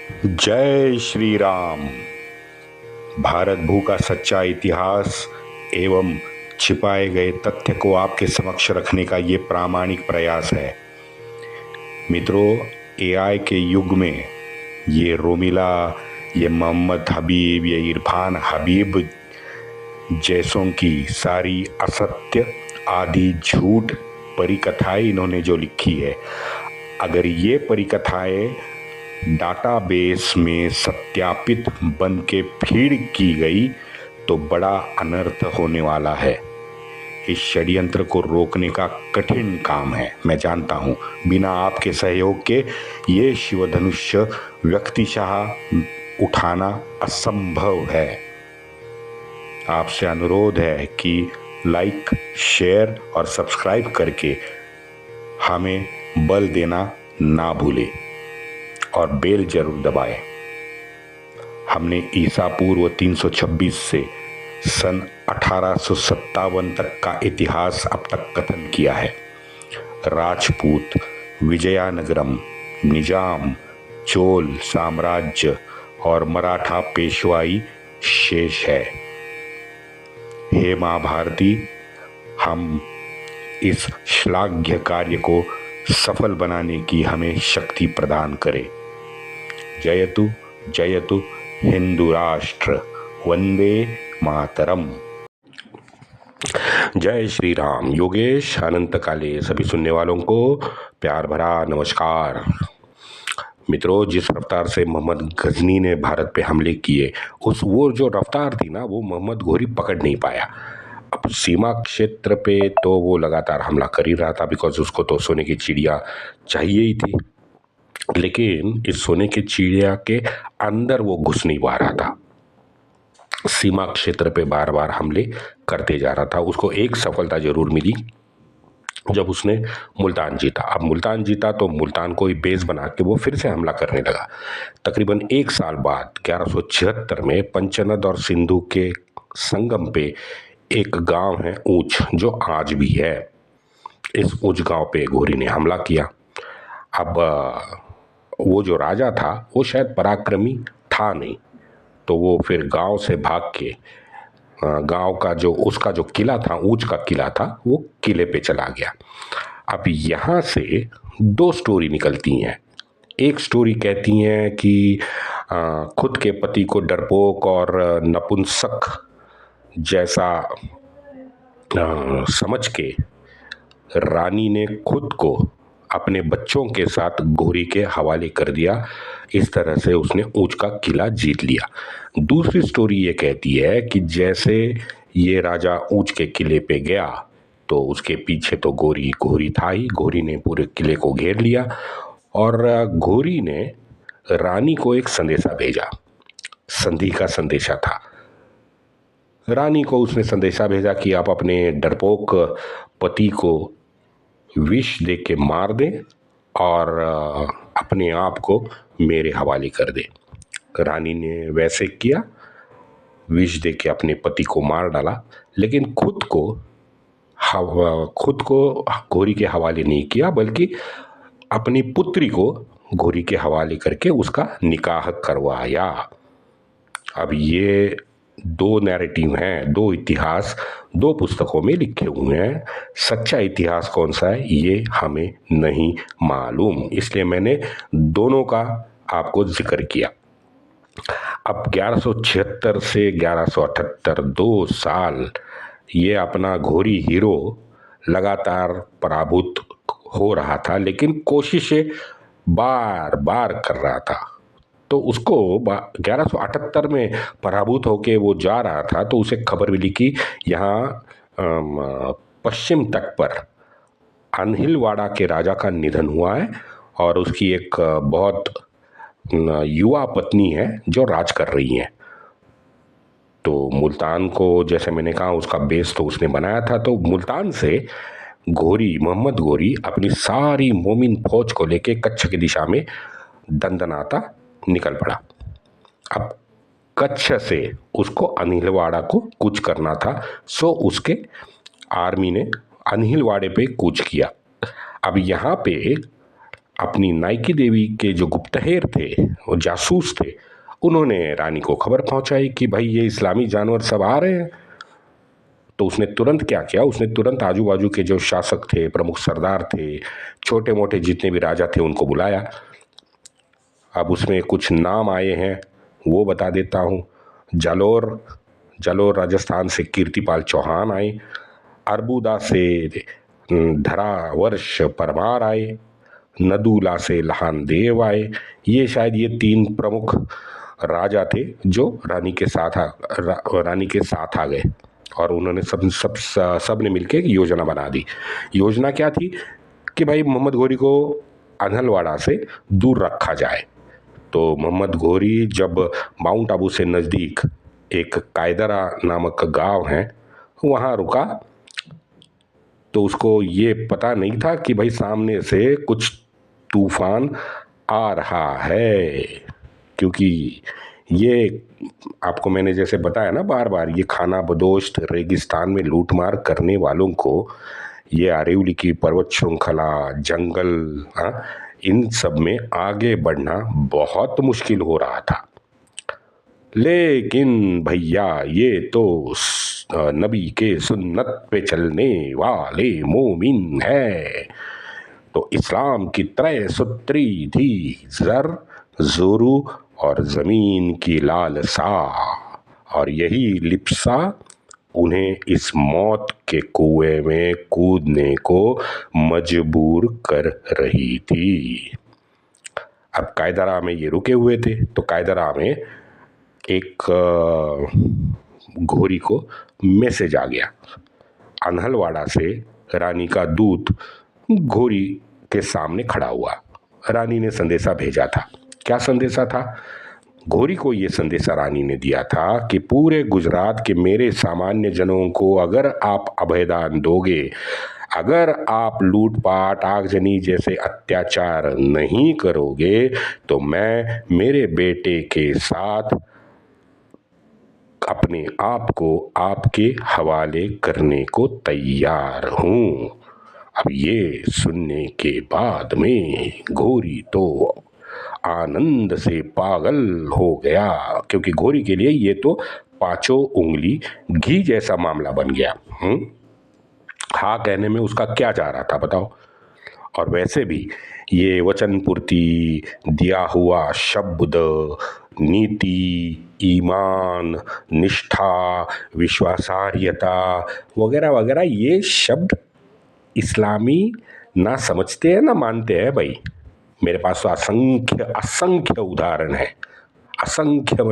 जय श्री राम। भारत भू का सच्चा इतिहास एवं छिपाए गए तथ्य को आपके समक्ष रखने का ये प्रामाणिक प्रयास है। मित्रों, एआई के युग में ये रोमिला, ये मोहम्मद हबीब, ये इरफान हबीब जैसों की सारी असत्य आदि झूठ परिकथाएं इन्होंने जो लिखी है, अगर ये परिकथाएं डाटाबेस में सत्यापित बन के फीड की गई तो बड़ा अनर्थ होने वाला है। इस षड्यंत्र को रोकने का कठिन काम है, मैं जानता हूं। बिना आपके सहयोग के ये शिवधनुष्य व्यक्तिशः उठाना असंभव है। आपसे अनुरोध है कि लाइक, शेयर और सब्सक्राइब करके हमें बल देना ना भूलें और बेल जरूर दबाएं। हमने ईसा पूर्व 326 से सन 1857 तक का इतिहास अब तक कथन किया है। राजपूत, विजयानगरम, निजाम, चोल साम्राज्य और मराठा पेशवाई शेष है। हे मां भारती, हम इस श्लाघ्य कार्य को सफल बनाने की हमें शक्ति प्रदान करे। जयतु जयतु हिंदू राष्ट्र, वंदे मातरम। जय श्री राम। योगेश अनंत काले सभी सुनने वालों को प्यार भरा नमस्कार। मित्रों, जिस रफ्तार से मोहम्मद गजनी ने भारत पे हमले किए, वो जो रफ्तार थी ना, वो मोहम्मद घोरी पकड़ नहीं पाया। अब सीमा क्षेत्र पे तो वो लगातार हमला कर ही रहा था, बिकॉज उसको तो सोने की चिड़िया चाहिए ही थी। लेकिन इस सोने की चिड़िया के अंदर वो घुस नहीं पा रहा था। सीमा क्षेत्र पे बार बार हमले करते जा रहा था। उसको एक सफलता जरूर मिली जब उसने मुल्तान जीता। अब मुल्तान जीता तो मुल्तान को बेस बना के वो फिर से हमला करने लगा। तकरीबन एक साल बाद 1176 में पंचनद और सिंधु के संगम पे एक गांव है ऊंच, जो आज भी है। इस ऊंच गांव पे घोरी ने हमला किया। अब वो जो राजा था वो शायद पराक्रमी था नहीं, तो वो फिर गांव से भाग के गांव का जो उसका जो किला था, ऊंच का किला था, वो किले पे चला गया। अब यहाँ से दो स्टोरी निकलती हैं। एक स्टोरी कहती है कि खुद के पति को डरपोक और नपुंसक जैसा समझ के रानी ने खुद को अपने बच्चों के साथ घोरी के हवाले कर दिया। इस तरह से उसने ऊंच का किला जीत लिया। दूसरी स्टोरी ये कहती है कि जैसे ये राजा ऊंच के किले पे गया तो उसके पीछे तो घोरी था ही। घोरी ने पूरे किले को घेर लिया और घोरी ने रानी को एक संदेशा भेजा। संधि का संदेशा था। रानी को उसने संदेशा भेजा कि आप अपने डरपोक पति को विष दे के मार दें और अपने आप को मेरे हवाले कर दे। रानी ने वैसे किया, विष दे के अपने पति को मार डाला, लेकिन खुद को घोरी के हवाले नहीं किया, बल्कि अपनी पुत्री को घोरी के हवाले करके उसका निकाह करवाया। अब ये दो नैरेटिव हैं, दो इतिहास दो पुस्तकों में लिखे हुए हैं। सच्चा इतिहास कौन सा है ये हमें नहीं मालूम, इसलिए मैंने दोनों का आपको जिक्र किया। अब 1176 से 1178 2 साल ये अपना घोरी हीरो लगातार पराभूत हो रहा था, लेकिन कोशिशें बार बार कर रहा था। तो उसको 1178 में पराभूत होके वो जा रहा था, तो उसे खबर मिली कि यहाँ पश्चिम तट पर अनहिलवाड़ा के राजा का निधन हुआ है और उसकी एक बहुत युवा पत्नी है जो राज कर रही है। तो मुल्तान को, जैसे मैंने कहा, उसका बेस तो उसने बनाया था। तो मुल्तान से मोहम्मद घोरी अपनी सारी मोमिन फौज को लेके कच्छ की दिशा में दंदनाता निकल पड़ा। अब कच्छ से उसको अनहिलवाड़ा को कूच करना था, सो उसके आर्मी ने अनहिलवाड़े पे कूच किया। अब यहाँ पे अपनी नाइकी देवी के जो गुप्तहेर थे, वो जासूस थे, उन्होंने रानी को खबर पहुंचाई कि भाई ये इस्लामी जानवर सब आ रहे हैं। तो उसने तुरंत क्या किया, उसने तुरंत आजू बाजू के जो शासक थे, प्रमुख सरदार थे, छोटे मोटे जितने भी राजा थे, उनको बुलाया। अब उसमें कुछ नाम आए हैं, वो बता देता हूँ। जालोर जालोर राजस्थान से कीर्तिपाल चौहान आए। अरबुदा से धरावर्ष परमार आए। नदूला से लहान देव आए। ये शायद ये 3 प्रमुख राजा थे जो रानी के साथ आ गए, और उन्होंने सब ने मिलकर एक योजना बना दी। योजना क्या थी कि भाई मोहम्मद घोरी को अनहलवाड़ा से दूर रखा जाए। तो मोहम्मद घोरी जब माउंट आबू से नज़दीक एक कायदरा नामक गांव है, वहाँ रुका, तो उसको ये पता नहीं था कि भाई सामने से कुछ तूफान आ रहा है, क्योंकि ये आपको मैंने जैसे बताया ना बार बार, ये खाना बदोश रेगिस्तान में लूटमार करने वालों को ये अरेवली की पर्वत श्रृंखला, जंगल, इन सब में आगे बढ़ना बहुत मुश्किल हो रहा था। लेकिन भैया ये तो नबी के सुन्नत पे चलने वाले मोमिन है। तो इस्लाम की त्रय सूत्री थी, जर, जोरू और जमीन की लालसा, और यही लिप्सा उन्हें इस मौत के कुएं में कूदने को मजबूर कर रही थी। अब कायदरा में ये रुके हुए थे, तो कायदरा में एक घोरी को मैसेज आ गया। अनहलवाड़ा से रानी का दूत घोरी के सामने खड़ा हुआ। रानी ने संदेशा भेजा था। क्या संदेशा था? घोरी को ये संदेशा रानी ने दिया था कि पूरे गुजरात के मेरे सामान्य जनों को अगर आप अभयदान दोगे, अगर आप लूटपाट, आगजनी जैसे अत्याचार नहीं करोगे, तो मैं मेरे बेटे के साथ अपने आप को आपके हवाले करने को तैयार हूं। अब ये सुनने के बाद में घोरी तो आनंद से पागल हो गया, क्योंकि घोरी के लिए ये तो 5 उंगली घी जैसा मामला बन गया। हाँ कहने में उसका क्या जा रहा था बताओ। और वैसे भी ये वचन पूर्ति, दिया हुआ शब्द, नीति, ईमान, निष्ठा, विश्वासार्हता वगैरह वगैरह, ये शब्द इस्लामी ना समझते हैं ना मानते हैं भाई। मेरे पास तो असंख्य असंख्य उदाहरण है, असंख्य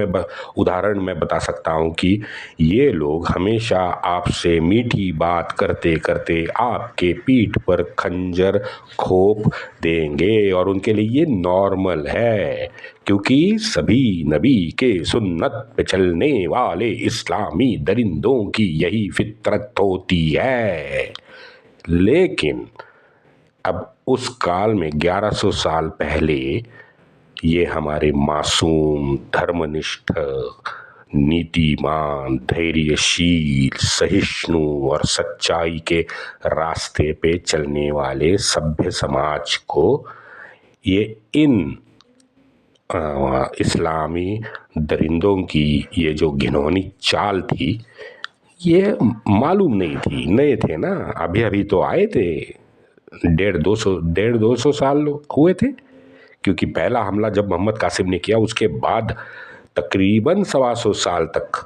उदाहरण मैं बता सकता हूँ कि ये लोग हमेशा आपसे मीठी बात करते करते आपके पीठ पर खंजर खोप देंगे, और उनके लिए ये नॉर्मल है, क्योंकि सभी नबी के सुन्नत पे चलने वाले इस्लामी दरिंदों की यही फितरत होती है। लेकिन अब उस काल में 1100 साल पहले ये हमारे मासूम, धर्मनिष्ठ, नीतिमान, धैर्यशील, सहिष्णु और सच्चाई के रास्ते पे चलने वाले सभ्य समाज को ये इन इस्लामी दरिंदों की ये जो घिनौनी चाल थी, ये मालूम नहीं थी। नए थे ना, अभी अभी तो आए थे, 150-200 साल हुए थे, क्योंकि पहला हमला जब मोहम्मद कासिम ने किया उसके बाद तकरीबन 125 साल तक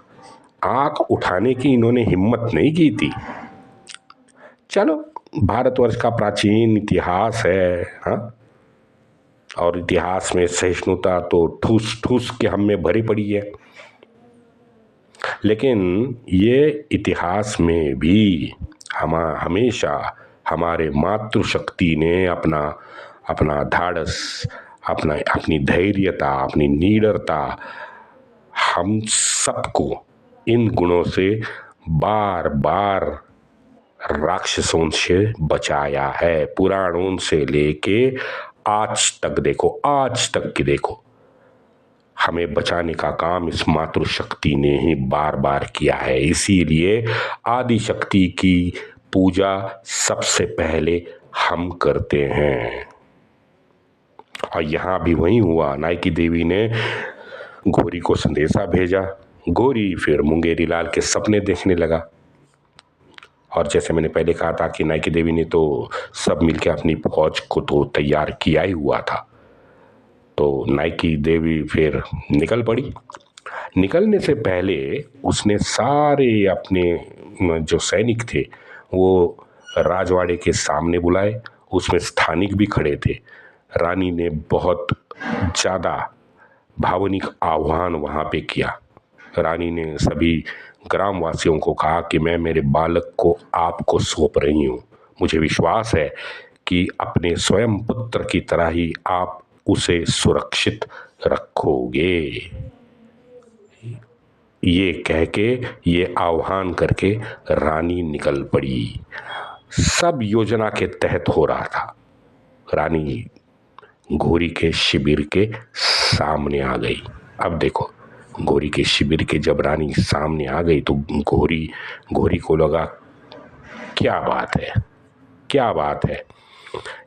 आंख उठाने की इन्होंने हिम्मत नहीं की थी। चलो, भारतवर्ष का प्राचीन इतिहास है, हाँ, और इतिहास में सहिष्णुता तो ठूस ठूस के हम में भरी पड़ी है। लेकिन ये इतिहास में भी हमेशा हमारे मातृशक्ति ने अपना धाड़स, अपनी धैर्यता, अपनी निडरता, हम सबको इन गुणों से बार बार राक्षसों से बचाया है। पुराणों से लेके आज तक देखो, आज तक की देखो, हमें बचाने का काम इस मातृशक्ति ने ही बार बार किया है। इसीलिए आदि शक्ति की पूजा सबसे पहले हम करते हैं। और यहाँ भी वही हुआ। नायकी देवी ने घोरी को संदेशा भेजा। घोरी फिर मुंगेरी लाल के सपने देखने लगा। और जैसे मैंने पहले कहा था कि नायकी देवी ने तो सब मिलकर अपनी फौज को तो तैयार किया ही हुआ था। तो नायकी देवी फिर निकल पड़ी। निकलने से पहले उसने सारे अपने जो सैनिक थे वो राजवाड़े के सामने बुलाए। उसमें स्थानिक भी खड़े थे। रानी ने बहुत ज़्यादा भावनिक आह्वान वहाँ पे किया। रानी ने सभी ग्रामवासियों को कहा कि मैं मेरे बालक को आपको सौंप रही हूँ। मुझे विश्वास है कि अपने स्वयं पुत्र की तरह ही आप उसे सुरक्षित रखोगे। ये कह के, ये आह्वान करके रानी निकल पड़ी। सब योजना के तहत हो रहा था। रानी घोरी के शिविर के सामने आ गई। अब देखो, घोरी के शिविर के जब रानी सामने आ गई तो घोरी को लगा क्या बात है, क्या बात है।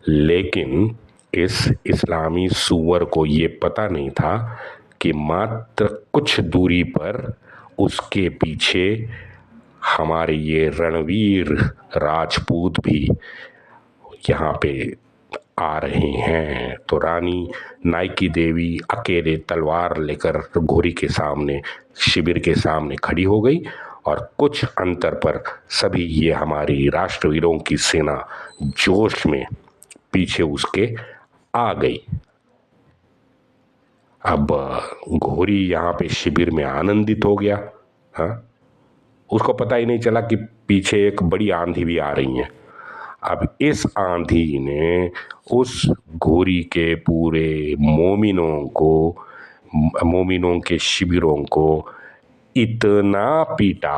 लेकिन इस इस्लामी सुअर को ये पता नहीं था कि मात्र कुछ दूरी पर उसके पीछे हमारे ये रणवीर राजपूत भी यहाँ पे आ रहे हैं। तो रानी नायकी देवी अकेले तलवार लेकर घोरी के सामने, शिविर के सामने खड़ी हो गई और कुछ अंतर पर सभी ये हमारी राष्ट्रवीरों की सेना जोश में पीछे उसके आ गई। अब घोरी यहाँ पे शिविर में आनंदित हो गया। हाँ, उसको पता ही नहीं चला कि पीछे एक बड़ी आंधी भी आ रही है। अब इस आंधी ने उस घोरी के पूरे मोमिनों के शिविरों को इतना पीटा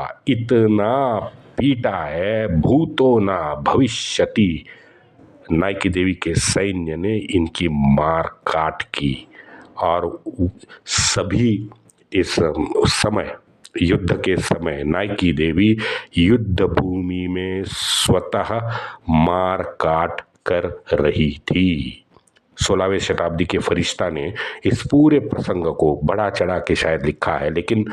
है, भूतो ना भविष्यति। नायकी देवी के सैन्य ने इनकी मार काट की और सभी इस समय, युद्ध के समय, नायकी देवी युद्ध भूमि में स्वतः मार काट कर रही थी। 16वीं शताब्दी के फरिश्ता ने इस पूरे प्रसंग को बढ़ा चढ़ा के शायद लिखा है, लेकिन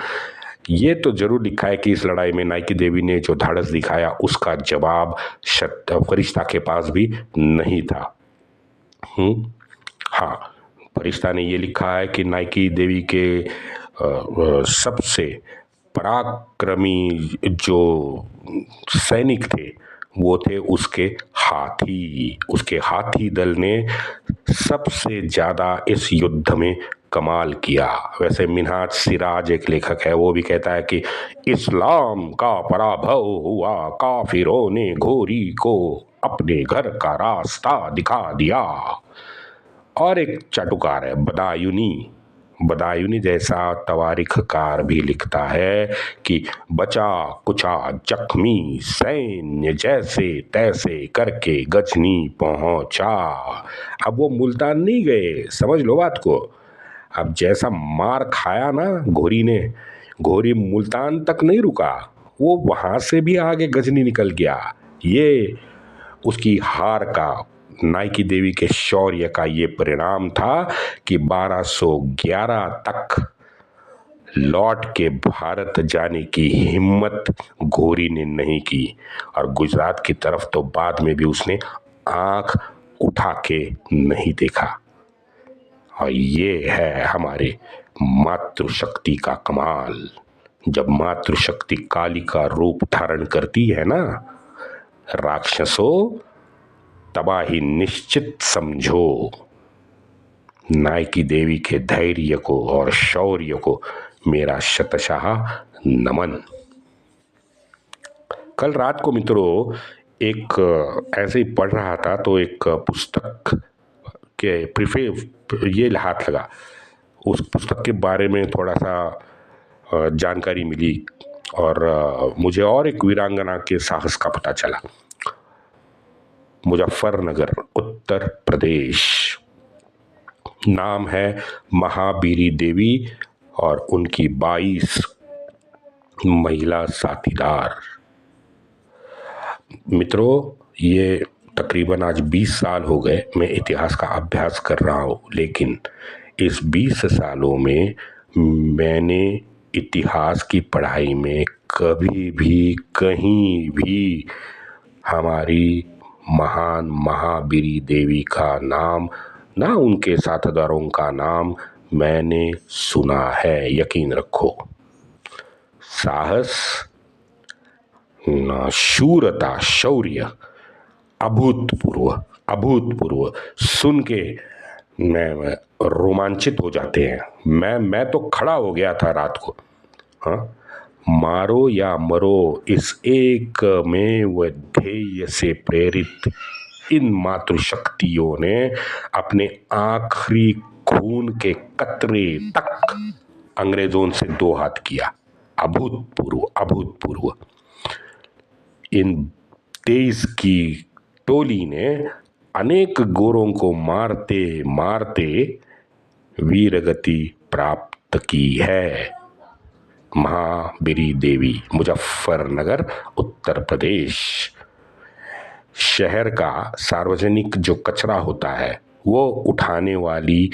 ये तो जरूर लिखा है कि इस लड़ाई में नायकी देवी ने जो धाड़स दिखाया उसका जवाब फरिश्ता के पास भी नहीं था। हाँ, फरिश्ता ने ये लिखा है कि नायकी देवी के सबसे पराक्रमी जो सैनिक थे वो थे उसके हाथी। उसके हाथी दल ने सबसे ज़्यादा इस युद्ध में कमाल किया। वैसे मिन्हाज सिराज एक लेखक है, वो भी कहता है कि इस्लाम का पराभव हुआ, काफिरों ने घोरी को अपने घर का रास्ता दिखा दिया। और एक चाटुकार है बदायूनी जैसा तवारीखकार भी लिखता है कि बचा कुचा जख्मी सैन्य जैसे तैसे करके गजनी पहुंचा। अब वो मुल्तान नहीं गए, समझ लो बात को। अब जैसा मार खाया ना घोरी ने, घोरी मुल्तान तक नहीं रुका, वो वहां से भी आगे गजनी निकल गया। ये उसकी हार का, नायकी देवी के शौर्य का ये परिणाम था कि 1211 तक लौट के भारत जाने की हिम्मत घोरी ने नहीं की। और गुजरात की तरफ तो बाद में भी उसने आंख उठा के नहीं देखा। और ये है हमारे मातृशक्ति का कमाल। जब मातृशक्ति काली का रूप धारण करती है ना, राक्षसों तबाही निश्चित समझो। नायकी देवी के धैर्य को और शौर्य को मेरा शतशः नमन। कल रात को मित्रों एक ऐसे ही पढ़ रहा था तो एक पुस्तक के ये हाथ लगा। उस पुस्तक के बारे में थोड़ा सा जानकारी मिली और मुझे और एक वीरांगना के साहस का पता चला। मुजफ्फरनगर, उत्तर प्रदेश। नाम है महाबीरी देवी और उनकी 22 महिला साथीदार। मित्रों, ये तकरीबन आज 20 साल हो गए मैं इतिहास का अभ्यास कर रहा हूँ, लेकिन इस 20 सालों में मैंने इतिहास की पढ़ाई में कभी भी कहीं भी हमारी महान महाबीरी देवी का नाम, ना उनके साथीदारों का नाम मैंने सुना है। यकीन रखो, साहस, शूरता, शौर्य अभूतपूर्व, अभूतपूर्व सुन के मैं रोमांचित हो जाते हैं। मैं तो खड़ा हो गया था रात को। हाँ, मारो या मरो इस एक में व ध्येय से प्रेरित इन मातृशक्तियों ने अपने आखिरी खून के कतरे तक अंग्रेजों से दो हाथ किया। अभूतपूर्व, अभूतपूर्व। इन 23 की टोली ने अनेक गोरों को मारते मारते वीरगति प्राप्त की है। महाबीरी देवी, मुजफ्फरनगर, उत्तर प्रदेश। शहर का सार्वजनिक जो कचरा होता है वो उठाने वाली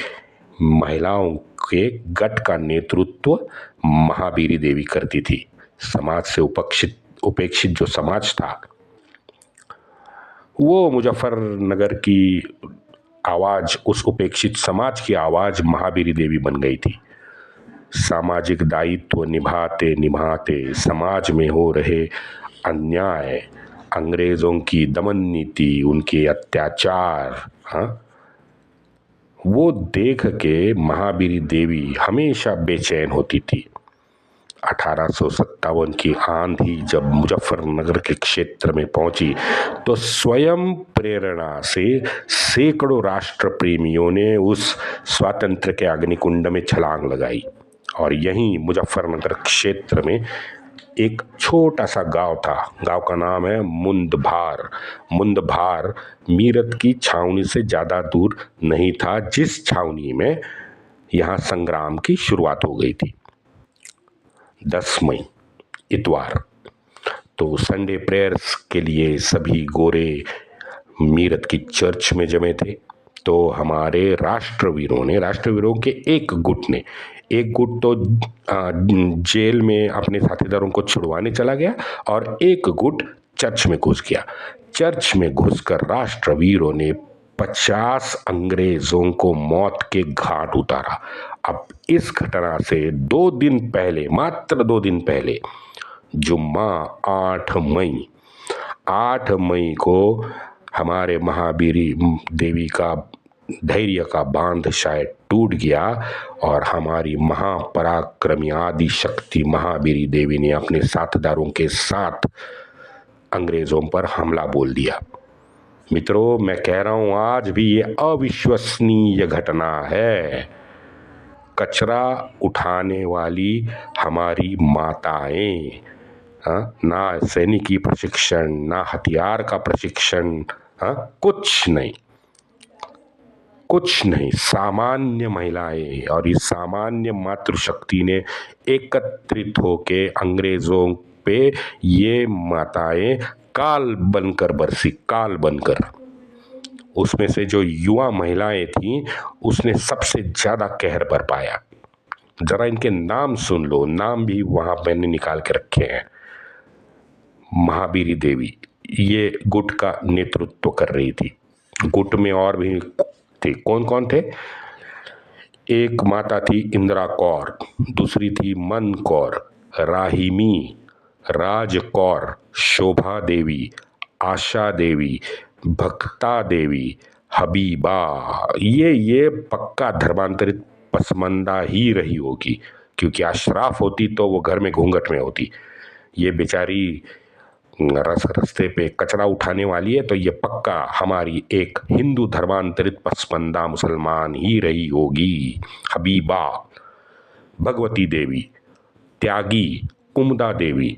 महिलाओं के गठ का नेतृत्व महाबीरी देवी करती थी। समाज से उपेक्षित जो समाज था वो मुजफ्फरनगर की आवाज, उस उपेक्षित समाज की आवाज महाबीरी देवी बन गई थी। सामाजिक दायित्व निभाते निभाते समाज में हो रहे अन्याय, अंग्रेजों की दमन नीति, उनके अत्याचार, हाँ, वो देख के महाबीरी देवी हमेशा बेचैन होती थी। 1857 की आंधी जब मुजफ्फरनगर के क्षेत्र में पहुंची तो स्वयं प्रेरणा से सैकड़ों राष्ट्र प्रेमियों ने उस स्वातंत्र्य के अग्निकुंड में छलांग लगाई। और यहीं मुजफ्फरनगर क्षेत्र में एक छोटा सा गांव था। गांव का नाम है मुंदभार। मुंदभार मीरत की छावनी से ज़्यादा दूर नहीं था, जिस छावनी में यहाँ संग्राम की शुरुआत हो गई थी। 10 मई, इतवार, तो संडे प्रेयर्स के लिए सभी गोरे मीरत की चर्च में जमे थे। तो हमारे राष्ट्रवीरों के एक गुट तो जेल में अपने साथीदारों को छुड़वाने चला गया और एक गुट चर्च में घुस गया। चर्च में घुसकर राष्ट्रवीरों ने 50 अंग्रेजों को मौत के घाट उतारा। अब इस घटना से 2 दिन पहले, मात्र 2 दिन पहले, जुम्मा 8 मई को हमारे महाबीरी देवी का धैर्य का बांध शायद टूट गया और हमारी महापराक्रमी आदि शक्ति महाबीरी देवी ने अपने साथीदारों के साथ अंग्रेजों पर हमला बोल दिया। मित्रों, मैं कह रहा हूं आज भी ये अविश्वसनीय घटना है। कचरा उठाने वाली हमारी माताएं, ना सैनिकी प्रशिक्षण, ना हथियार का प्रशिक्षण, कुछ नहीं, सामान्य महिलाएं और इस सामान्य मातृशक्ति ने एकत्रित होके अंग्रेजों पे ये माताएं काल बनकर बरसी, काल बनकर। उसमें से जो युवा महिलाएं थीं उसने सबसे ज्यादा कहर बरपाया। जरा इनके नाम सुन लो, नाम भी वहां मैंने निकाल के रखे हैं। महाबीरी देवी ये गुट का नेतृत्व कर रही थी। गुट में और भी थे। कौन कौन थे? एक माता थी इंदिरा कौर, दूसरी थी मन कौर, राहिमी, राज कौर, शोभा देवी, आशा देवी, भक्ता देवी, हबीबा। ये पक्का धर्मांतरित पसमंदा ही रही होगी, क्योंकि अशराफ होती तो वो घर में घूंघट में होती। ये बेचारी रास्ते पे कचरा उठाने वाली है तो ये पक्का हमारी एक हिंदू धर्मांतरित पसमंदा मुसलमान ही रही होगी। हबीबा, भगवती देवी, त्यागी, कुमुदा देवी,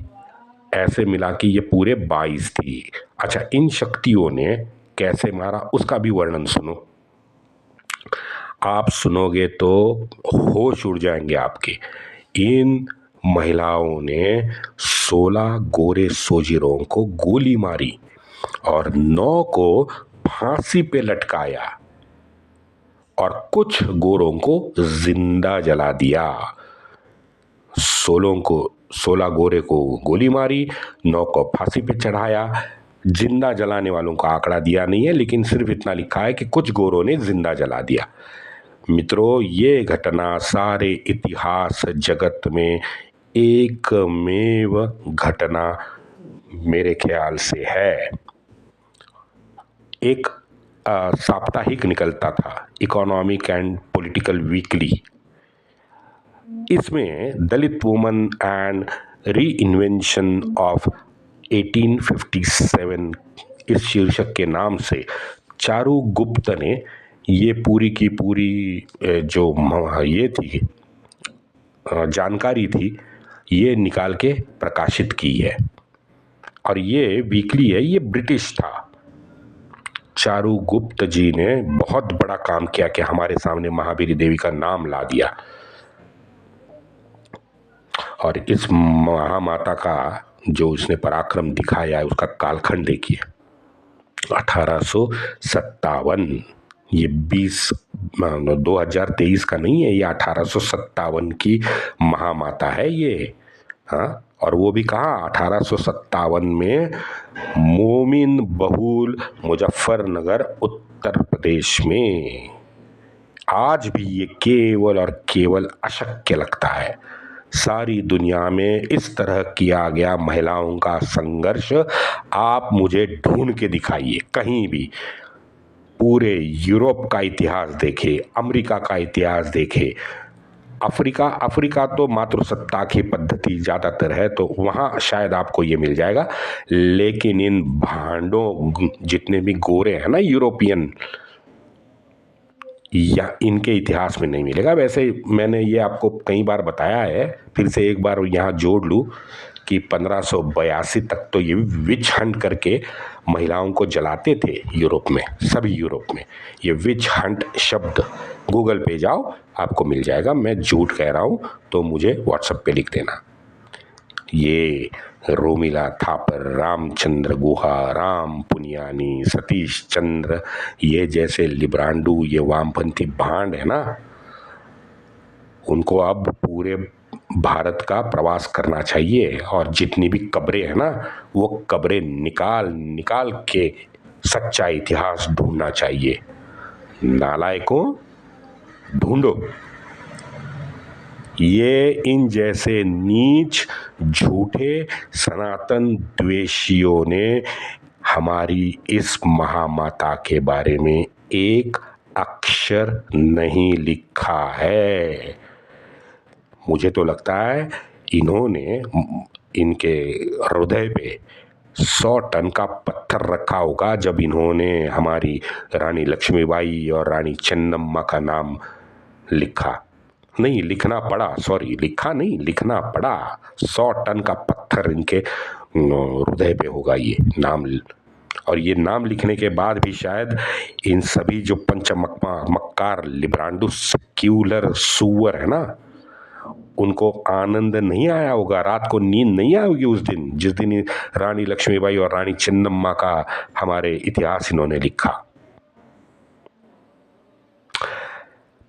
ऐसे मिला कि ये पूरे 22 थी। अच्छा, इन शक्तियों ने कैसे मारा उसका भी वर्णन सुनो। आप सुनोगे तो होश उड़ जाएंगे आपके। इन महिलाओं ने 16 गोरे सोजिरों को गोली मारी और 9 को फांसी पे लटकाया और कुछ गोरों को जिंदा जला दिया। 16 गोरे को गोली मारी, 9 को फांसी पे चढ़ाया। जिंदा जलाने वालों का आंकड़ा दिया नहीं है, लेकिन सिर्फ इतना लिखा है कि कुछ गोरों ने जिंदा जला दिया। मित्रों, ये घटना सारे इतिहास जगत में एकमेव घटना मेरे ख्याल से है। एक साप्ताहिक निकलता था, इकोनॉमिक एंड पॉलिटिकल वीकली। इसमें दलित woman and re invention of 1857 इस शीर्षक के नाम से चारू गुप्ता ने ये पूरी की पूरी जो ये थी जानकारी थी, ये निकाल के प्रकाशित की है। और ये वीकली है, ये ब्रिटिश था। चारू गुप्ता जी ने बहुत बड़ा काम किया कि हमारे सामने महावीरी देवी का नाम ला दिया। और इस महामाता का जो उसने पराक्रम दिखाया है, उसका कालखंड देखिए, 1857। ये 2023 का नहीं है, ये 1857 की महामाता है ये। हाँ, और वो भी कहाँ, 1857 में मोमिन बहुल मुजफ्फरनगर उत्तर प्रदेश में। आज भी ये केवल और केवल अशक्य लगता है। सारी दुनिया में इस तरह किया गया महिलाओं का संघर्ष आप मुझे ढूंढ के दिखाइए कहीं भी। पूरे यूरोप का इतिहास देखे, अमेरिका का इतिहास देखे, अफ्रीका तो मातृसत्ता की पद्धति ज़्यादातर है, तो वहाँ शायद आपको ये मिल जाएगा। लेकिन इन भांडों जितने भी गोरे हैं ना यूरोपियन, या इनके इतिहास में नहीं मिलेगा। वैसे मैंने ये आपको कई बार बताया है, फिर से एक बार यहाँ जोड़ लूँ कि 1582 तक तो ये विच हंट करके महिलाओं को जलाते थे यूरोप में, सभी यूरोप में। ये विच हंट शब्द गूगल पे जाओ, आपको मिल जाएगा। मैं झूठ कह रहा हूँ तो मुझे व्हाट्सएप पे लिख देना। ये रोमिला थापर, रामचंद्र गुहा, राम पुनियानी, सतीश चंद्र, ये जैसे लिब्रांडू, ये वामपंथी भांड है ना, उनको अब पूरे भारत का प्रवास करना चाहिए। और जितनी भी कब्रें हैं ना, वो कब्रें निकाल के सच्चा इतिहास ढूंढना चाहिए। नालायकों, ढूंढो। ये इन जैसे नीच झूठे सनातन द्वेषियों ने हमारी इस महामाता के बारे में एक अक्षर नहीं लिखा है। मुझे तो लगता है इन्होंने इनके हृदय पे 100 टन का पत्थर रखा होगा जब इन्होंने हमारी रानी लक्ष्मीबाई और रानी चेन्नम्मा का नाम लिखा। नहीं, लिखना पड़ा, सॉरी, लिखा नहीं, लिखना पड़ा। 100 टन का पत्थर इनके हृदय पे होगा ये नाम। और ये नाम लिखने के बाद भी शायद इन सभी जो मक्कार लिब्रांडू सेक्युलर सुअर है ना, उनको आनंद नहीं आया होगा, रात को नींद नहीं आएगी उस दिन, जिस दिन रानी लक्ष्मीबाई और रानी चेन्नम्मा का हमारे इतिहास इन्होंने लिखा।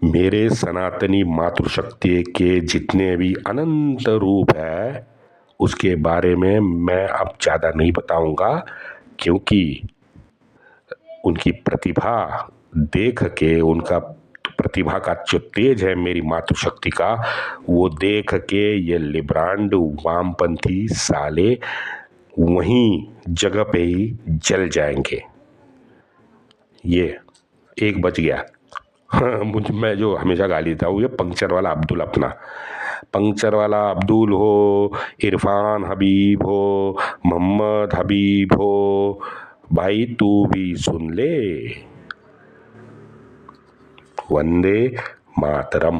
मेरे सनातनी मातृशक्ति के जितने भी अनंत रूप है, उसके बारे में मैं अब ज़्यादा नहीं बताऊंगा, क्योंकि उनकी प्रतिभा देख के, उनका प्रतिभा का जो तेज है मेरी मातृशक्ति का, वो देख के ये लिब्रांड वामपंथी साले वहीं जगह पे ही जल जाएंगे। ये 1 बज गया। हाँ, मैं जो हमेशा गाली था वो ये पंक्चर वाला अब्दुल, अपना पंक्चर वाला अब्दुल हो, इरफान हबीब हो, मोहम्मद हबीब हो, भाई तू भी सुन ले। वंदे मातरम।